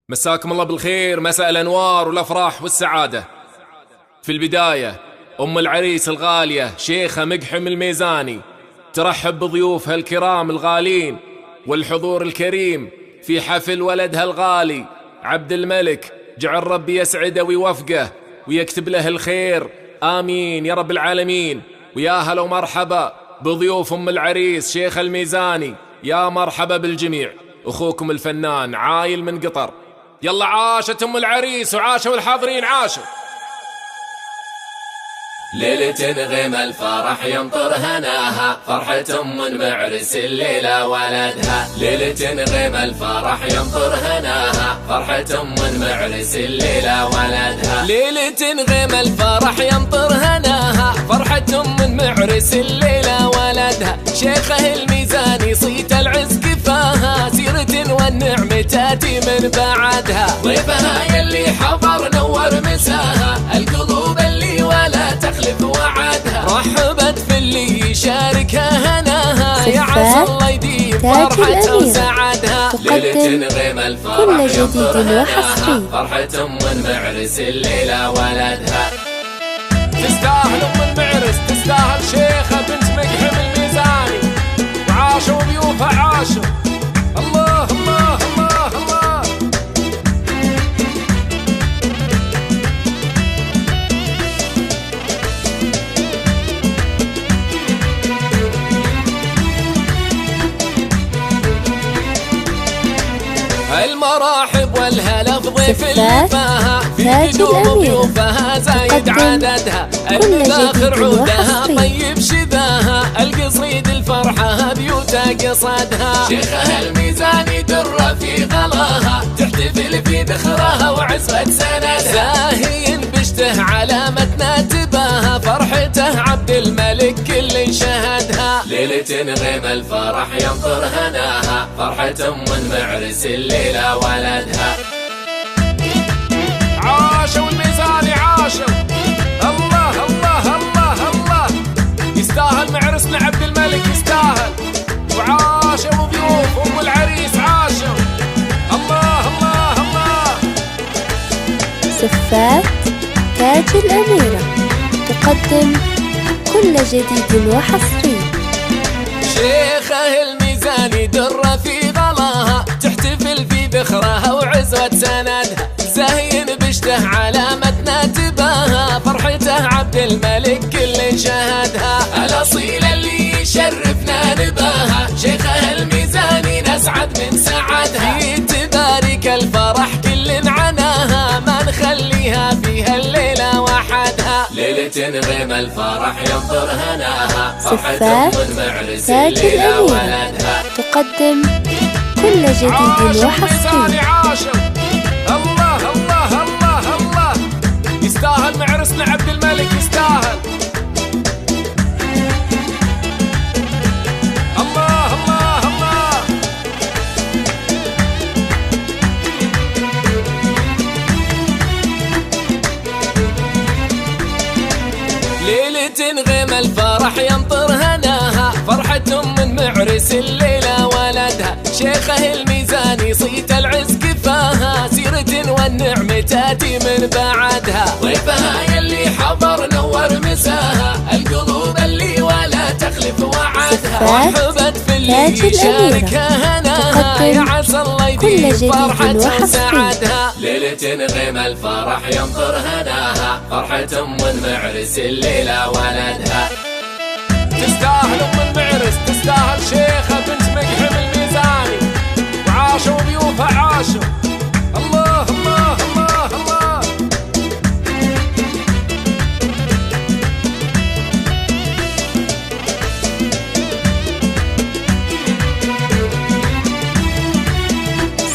مساكم الله بالخير، مساء الأنوار والأفراح والسعادة. في البداية أم العريس الغالية شيخة مقحم الميزاني ترحب بضيوفها الكرام الغالين والحضور الكريم في حفل ولدها الغالي عبد الملك. جعل ربي يسعده ويوفقه ويكتب له الخير، آمين يا رب العالمين. ويا هلا ومرحبا بضيوف أم العريس شيخة الميزاني، يا مرحبا بالجميع. أخوكم الفنان عايل من قطر. يلا عاشت أم العريس وعاشوا الحاضرين عاشوا. ليلة غيم الفرح يمطر هناها، فرحة من معرس الليلة ولدها. ليلة غيم الفرح يمطر هناها، فرحة من معرس الليلة ولدها. ليلة غيم الفرح يمطر هناها، فرحة من معرس الليلة ولدها. شيخه الميزاني صيت العز كفاها، سيرة والنعم تاتي من بعدها. ضيفها يلي حضر نور مساها، القلوب اللي ولا تخلف وعدها. رحبت في اللي يشاركها هناها، يا عسى الله يديم فرحتها وسعدها. ليلة غيم الفرح يمطر هناها، فرحة من معرس الليلة ولدها. تستاهل أم المعرس، تستاهل شيخة بنت مقحم الميزاني، وعاشوا ضيوفها عاشوا. الله الله الله الله. المراحب والهلا بضيف اللي فاها، في قدوم ضيوفها زايد عددها. المباخر عودها طيب شذاها، القصيد الفرحة بيوتا قصدها. شيخها الميزاني در في غلاها، تحتفل في ذخرها وعزوة سندها. زاهين بشته علامتنا تباها، فرحته عبد الملك كل شهدها. ليلة غيم الفرح يمطر هناها، فرحة من معرس الليلة ولدها. عاشوا الميزاني عاشوا. الله الله الله الله. يستاهل معرسنا عبد الملك يستاهل، وعاشوا ضيوف أم العريس عاشوا. الله الله الله. سفات تاج الأميرة تقدم كل جديد وحصري. شيخه الميزاني در في غلاها، تحتفل في ذخرها وعزوة سندها. زاهين بشته علامتنا تباها، فرحته عبد الملك كل شهدها. الأصيل اللي يشرفنا نباها، شيخه الميزاني نسعد من سعدها. في تبارك الفرح كل عناها، ما نخليها فيها الليلة وحدها. ليلة غيم الفرح يمطر هناها، فرحة من معرس تاج الليلة الأميرة ولدها. تقدم كل جديد وحصري. عاشوا. الله الله الله الله. يستاهل معرسنا عبد الملك يستاهل. الله الله الله. ليلة غيم الفرح يمطر هناها، فرحة من معرس الليلة ولدها. شيخه الميزاني صيت العز كفاها، سيرة والنعم تاتي من بعدها. ضيفها يلي حضر نور مساها، القلوب اللي ولا تخلف وعدها. رحبت في اللي يشاركها هناها، يا عسى الله يديم فرحتها وسعدها. ليلة غيم الفرح يمطر هناها، فرحة من معرس الليلة ولدها. تستاهل أم المعرس، تستاهل شيخة بنت مقحم الميزاني، وعاشوا ضيوفها عاشوا. الله الله الله الله.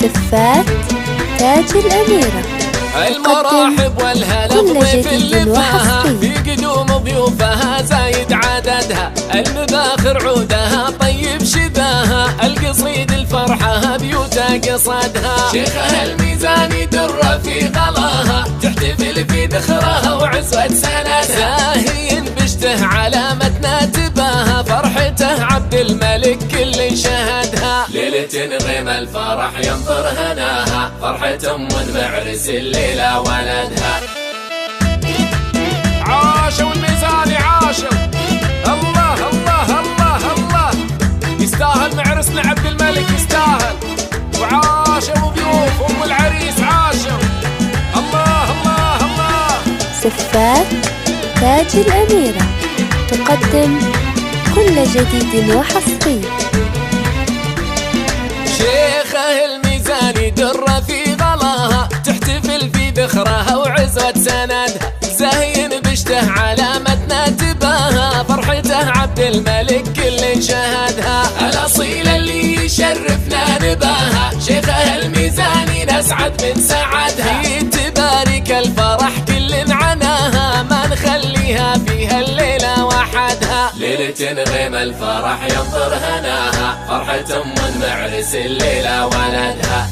سفات تاج الأميرة المراحب والهلا بضيف اللي فاها، في قدوم ضيوفها زايد عددها. المباخر عودها طيب شذاها، القصيد الفرحة بيوتا قصدها. شيخها الميزاني در في غلاها، تحتفل في ذخرها وعزوة سندها. زاهين بشته علامتنا تباها، فرحته عبد الملك كل شهدها. هناها. ليلة غيم الفرح ينطر هناها، فرحة معرس الليلة ولدها. عاشوا الميزاني عاشوا، الله الله الله الله، يستاهل معرسنا عبد الملك يستاهل، وعاشوا ضيوف ام العريس عاشوا، الله الله الله. سفات تاج الأميرة تقدم كل جديد وحصري. شيخه الميزاني درة في غلاها، تحتفل في ذخرها وعزوة سندها، زين بشته علامتنا تباها، فرحته عبد الملك كل شهدها، الأصيلة اللي يشرفنا نباها، شيخه الميزاني نسعد من سعدها، تبارك الفرح كل عناها، ما نخليها فيها الليلة وحدها. ليلة غيم الفرح ينطر هناها، فرحة معرس الليلة ولدها.